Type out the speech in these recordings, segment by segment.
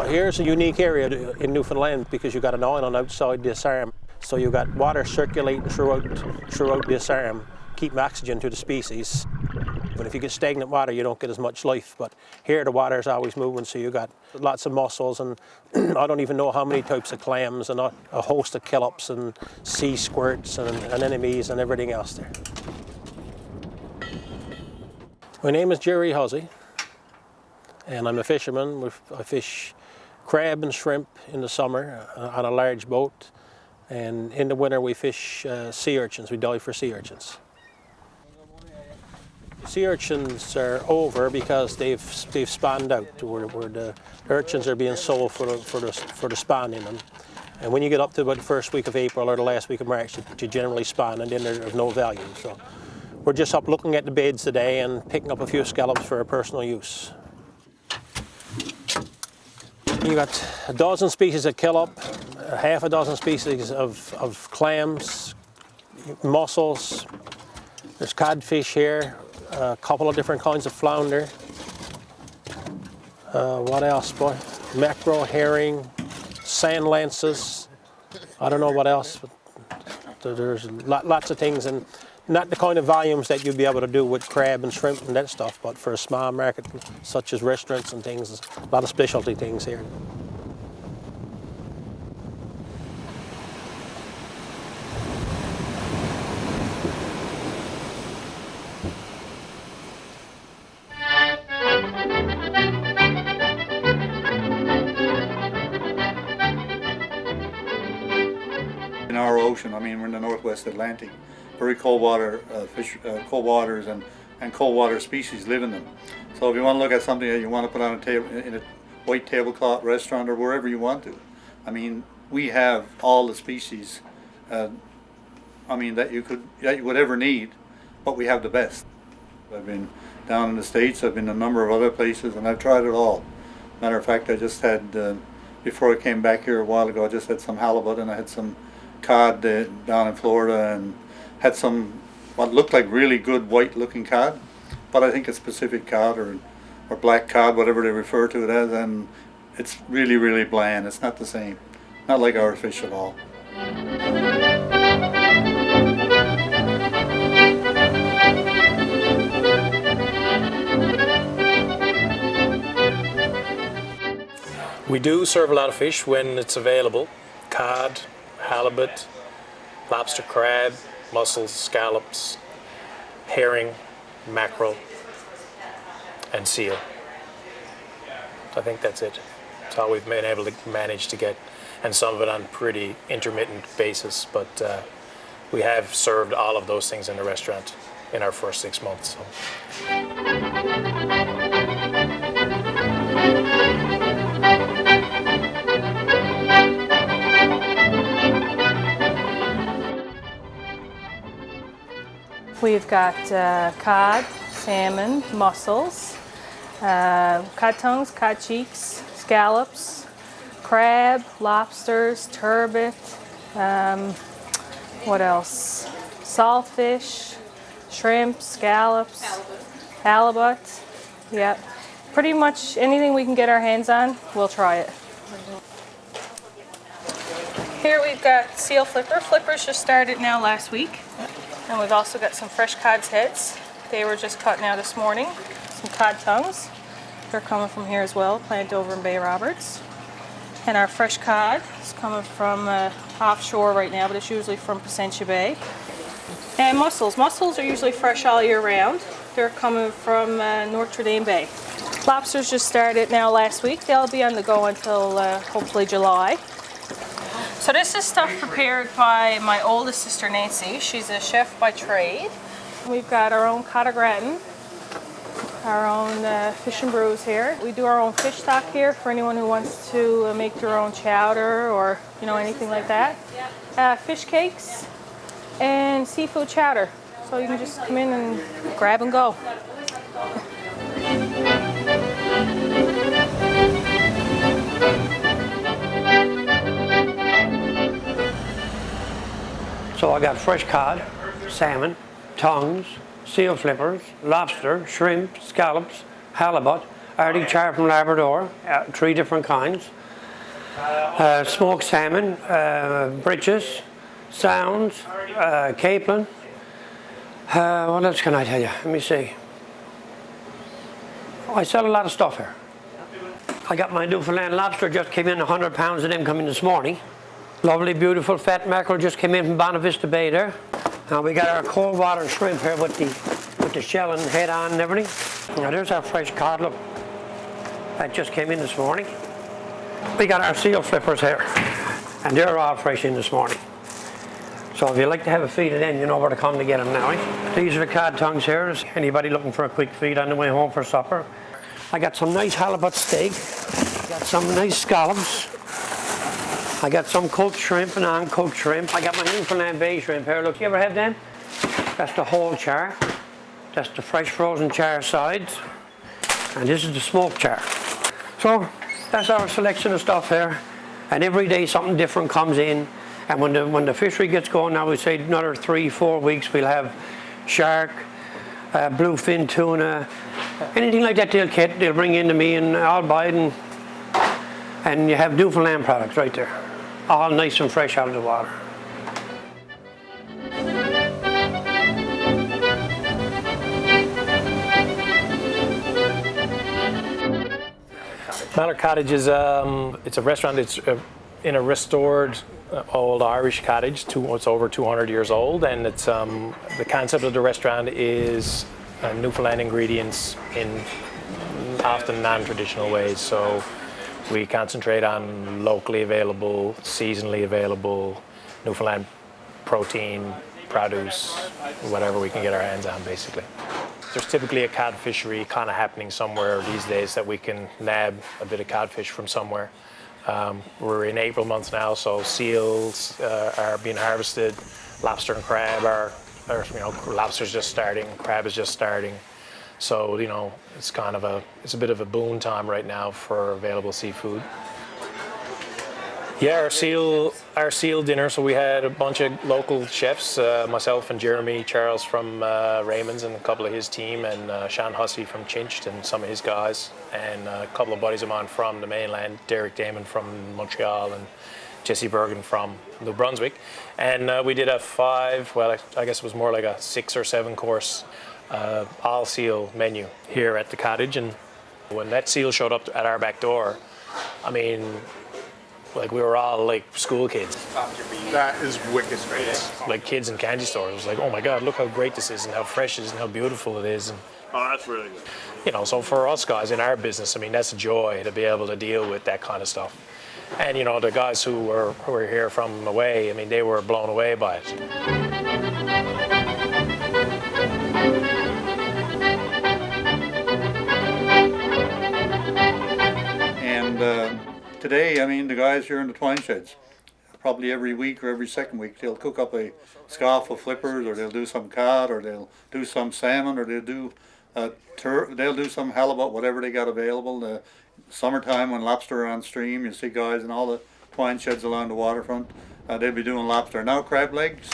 Here's a unique area in Newfoundland because you've got an island outside this arm. So you've got water circulating throughout this arm, keeping oxygen to the species. But if you get stagnant water, you don't get as much life. But here the water is always moving, so you've got lots of mussels and I don't even know how many types of clams and a host of killips and sea squirts and anemones and everything else there. My name is Jerry Hussey, and I'm a fisherman. I fish crab and shrimp in the summer on a large boat, and in the winter we fish sea urchins. We dive for sea urchins. Sea urchins are over because they've spawned out, where the urchins are being sold for the spawn in them. And when you get up to about the first week of April or the last week of March, you generally spawn, and then they're of no value. So we're just up looking at the beds today and picking up a few scallops for our personal use. You got a dozen species of killup, half a dozen species of clams, mussels. There's codfish here, a couple of different kinds of flounder. What else, boy? Mackerel, herring, sand lances. I don't know what else, but there's lots of things, and not the kind of volumes that you'd be able to do with crab and shrimp and that stuff, but for a small market such as restaurants and things, there's a lot of specialty things here. In our ocean, I mean, we're in the Northwest Atlantic, very cold water cold waters and cold water species live in them. So if you want to look at something that you want to put on a table in a white tablecloth restaurant or wherever you want to, I mean, we have all the species, I mean, that you would ever need, but we have the best. I've been down in the States, I've been a number of other places, and I've tried it all. Matter of fact, I just had, before I came back here a while ago, I just had some halibut and I had some cod down in Florida, and had some what looked like really good white looking cod, but I think it's Pacific cod or black cod, whatever they refer to it as, and it's really, really bland. It's not the same, not like our fish at all. We do serve a lot of fish when it's available. Cod, halibut, lobster, crab, mussels, scallops, herring, mackerel, and seal. I think that's it. That's all we've been able to manage to get, and some of it on a pretty intermittent basis, but we have served all of those things in the restaurant in our first 6 months. So. We've got cod, salmon, mussels, cod tongues, cod cheeks, scallops, crab, lobsters, turbot, what else? Saltfish, shrimp, scallops, halibut. Yep. Pretty much anything we can get our hands on, we'll try it. Here we've got seal flipper. Flippers just started now last week. And we've also got some fresh cod's heads. They were just cut now this morning. Some cod tongues. They're coming from here as well, planted over in Bay Roberts. And our fresh cod is coming from offshore right now, but it's usually from Placentia Bay. And mussels. Mussels are usually fresh all year round. They're coming from Notre Dame Bay. Lobsters just started now last week. They'll be on the go until hopefully July. So this is stuff prepared by my oldest sister Nancy. She's a chef by trade. We've got our own cod au gratin, our own fish and brews here. We do our own fish stock here for anyone who wants to make their own chowder or anything like that. Fish cakes and seafood chowder. So you can just come in and grab and go. So I got fresh cod, salmon, tongues, seal flippers, lobster, shrimp, scallops, halibut, Arctic char from Labrador, 3 different kinds. Smoked salmon, britches, sounds, capelin. What else can I tell you? Let me see. Oh, I sell a lot of stuff here. I got my Newfoundland lobster, just came in, 100 pounds of them coming this morning. Lovely, beautiful, fat mackerel just came in from Bonavista Bay there. Now we got our cold water shrimp here with the shell and head on and everything. Now there's our fresh cod, look. That just came in this morning. We got our seal flippers here, and they're all fresh in this morning. So if you like to have a feed of them, you know where to come to get them now. Eh? These are the cod tongues here. Is anybody looking for a quick feed on the way home for supper? I got some nice halibut steak. I got some nice scallops. I got some cooked shrimp and uncooked shrimp. I got my Newfoundland Bay shrimp here. Look, you ever have them? That's the whole char. That's the fresh frozen char sides. And this is the smoked char. So that's our selection of stuff here. And every day something different comes in. And when the fishery gets going, now we say another 3-4 weeks, we'll have shark, bluefin tuna, anything like that they'll bring in to me, and I'll buy it, and you have Newfoundland products right there, all nice and fresh out of the water. Mallard Cottage is it's a restaurant. It's in a restored old Irish cottage. It's over 200 years old, and it's the concept of the restaurant is Newfoundland ingredients in often non-traditional ways. So we concentrate on locally available, seasonally available Newfoundland protein, produce, whatever we can get our hands on, basically. There's typically a cod fishery kind of happening somewhere these days that we can nab a bit of codfish from somewhere. We're in April month now, so seals are being harvested. Lobster and crab are lobster's just starting, crab is just starting. So it's a bit of a boon time right now for available seafood. Yeah, our seal dinner. So we had a bunch of local chefs, myself and Jeremy Charles from Raymond's and a couple of his team, and Sean Hussey from Chinched and some of his guys, and a couple of buddies of mine from the mainland, Derek Damon from Montreal and Jesse Bergen from New Brunswick. And we did a I guess it was more like a 6 or 7 course all seal menu here at the cottage. And when that seal showed up at our back door, I mean, like we were all like school kids. That is wicked great. Like kids in candy stores. It was like, oh my God, look how great this is and how fresh it is and how beautiful it is. And, Oh, that's really good. So for us guys in our business, I mean, that's a joy to be able to deal with that kind of stuff. And the guys who were here from away, I mean, they were blown away by it. And today, I mean, the guys here in the twine sheds, probably every week or every second week, they'll cook up a scoff of flippers, or they'll do some cod, or they'll do some salmon, or they'll do some halibut, whatever they got available. Summertime when lobster are on stream, you see guys in all the twine sheds along the waterfront. They'll be doing lobster. Now crab legs,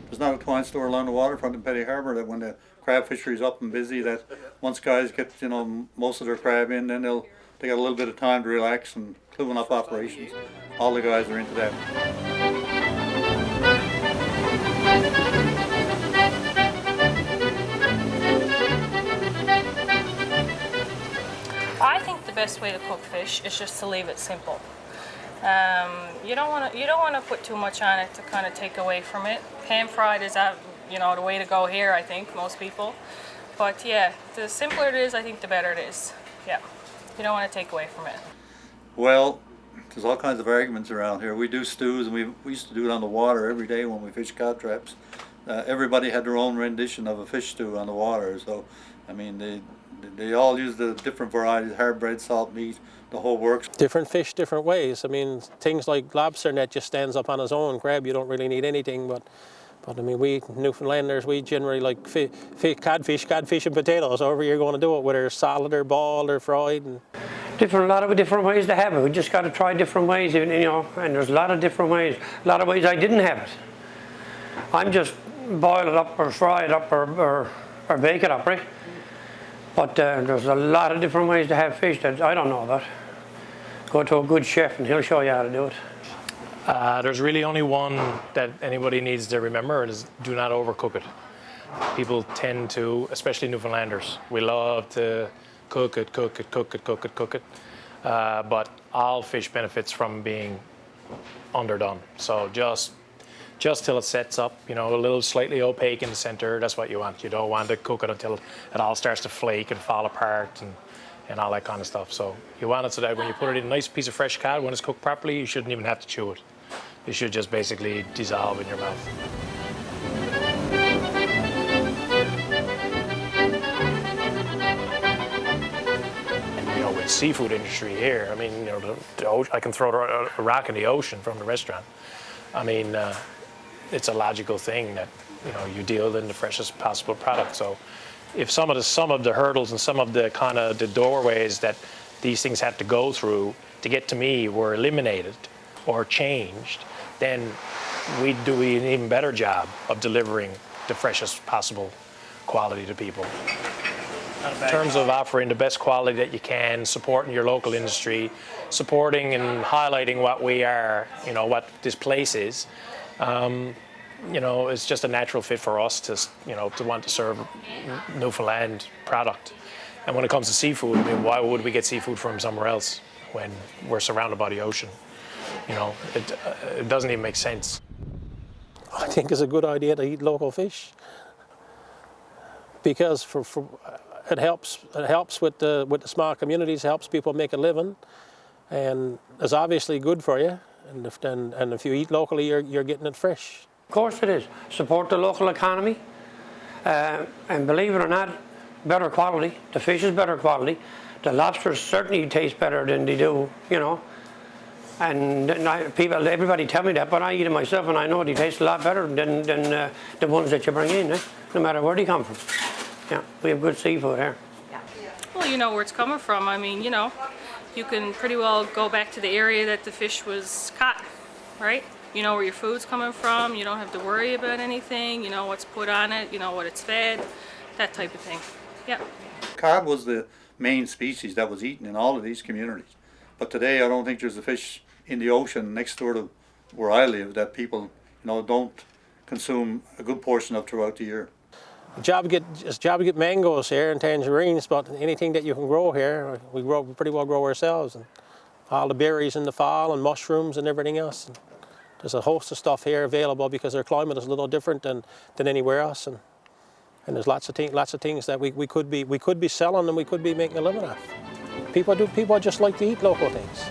there's not a twine store along the waterfront in Petty Harbour that when the crab fishery's up and busy, that once guys get most of their crab in, then they got a little bit of time to relax and clean up operations. All the guys are into that. I think the best way to cook fish is just to leave it simple. You don't want to put too much on it to kind of take away from it. Pan fried is the way to go here, I think, most people. But yeah, the simpler it is, I think the better it is. Yeah, you don't want to take away from it. Well, there's all kinds of arguments around here. We do stews, and we used to do it on the water every day when we fish cod traps. Everybody had their own rendition of a fish stew on the water. So, I mean, they all use the different varieties: hard bread, salt meat, the whole works. Different fish, different ways. I mean, things like lobster net just stands up on its own. Crab, you don't really need anything, but I mean, we Newfoundlanders, we generally like codfish and potatoes. However you're going to do it, whether it's solid or boiled or fried. And A lot of different ways to have it. We just got to try different ways, and there's a lot of different ways. A lot of ways I didn't have it. I'm just boil it up or fry it up or bake it up, right? But there's a lot of different ways to have fish that I don't know about. Go to a good chef and he'll show you how to do it. There's really only one that anybody needs to remember, and is do not overcook it. People tend to, especially Newfoundlanders, we love to cook it. But all fish benefits from being underdone. So just till it sets up, you know, a little slightly opaque in the center. That's what you want. You don't want to cook it until it all starts to flake and fall apart and all that kind of stuff. So you want it so that when you put it in a nice piece of fresh cod, when it's cooked properly, you shouldn't even have to chew it. It should just basically dissolve in your mouth. And you know, with seafood industry here, I mean, you know, I can throw a rock in the ocean from the restaurant. I mean, it's a logical thing that, you know, you deal in the freshest possible product. So if some of the hurdles and some of the kind of the doorways that these things had to go through to get to me were eliminated or changed, then we'd do an even better job of delivering the freshest possible quality to people. In terms of offering the best quality that you can, supporting your local industry, supporting and highlighting what we are, you know, what this place is, you know, it's just a natural fit for us to, you know, to want to serve Newfoundland product. And when it comes to seafood, I mean, why would we get seafood from somewhere else when we're surrounded by the ocean? You know, it doesn't even make sense. I think it's a good idea to eat local fish because it helps with the small communities, helps people make a living, and it's obviously good for you. And if you eat locally, you're getting it fresh. Of course it is. Support the local economy, and believe it or not, better quality. The fish is better quality. The lobsters certainly taste better than they do, you know. And everybody tell me that, but I eat it myself, and I know they taste a lot better than the ones that you bring in, no matter where they come from. Yeah, we have good seafood here. Well, you know where it's coming from. I mean, you know, you can pretty well go back to the area that the fish was caught, right? You know where your food's coming from. You don't have to worry about anything. You know what's put on it. You know what it's fed, that type of thing. Yeah. Cod was the main species that was eaten in all of these communities. But today I don't think there's a fish in the ocean next door to where I live that people, you know, don't consume a good portion of throughout the year. It's a job to get mangoes here and tangerines, but anything that you can grow here, we pretty well grow ourselves. And all the berries in the fall and mushrooms and everything else. And there's a host of stuff here available because our climate is a little different than anywhere else. And there's lots of things that we could be selling and we could be making a living off. People just like to eat local things.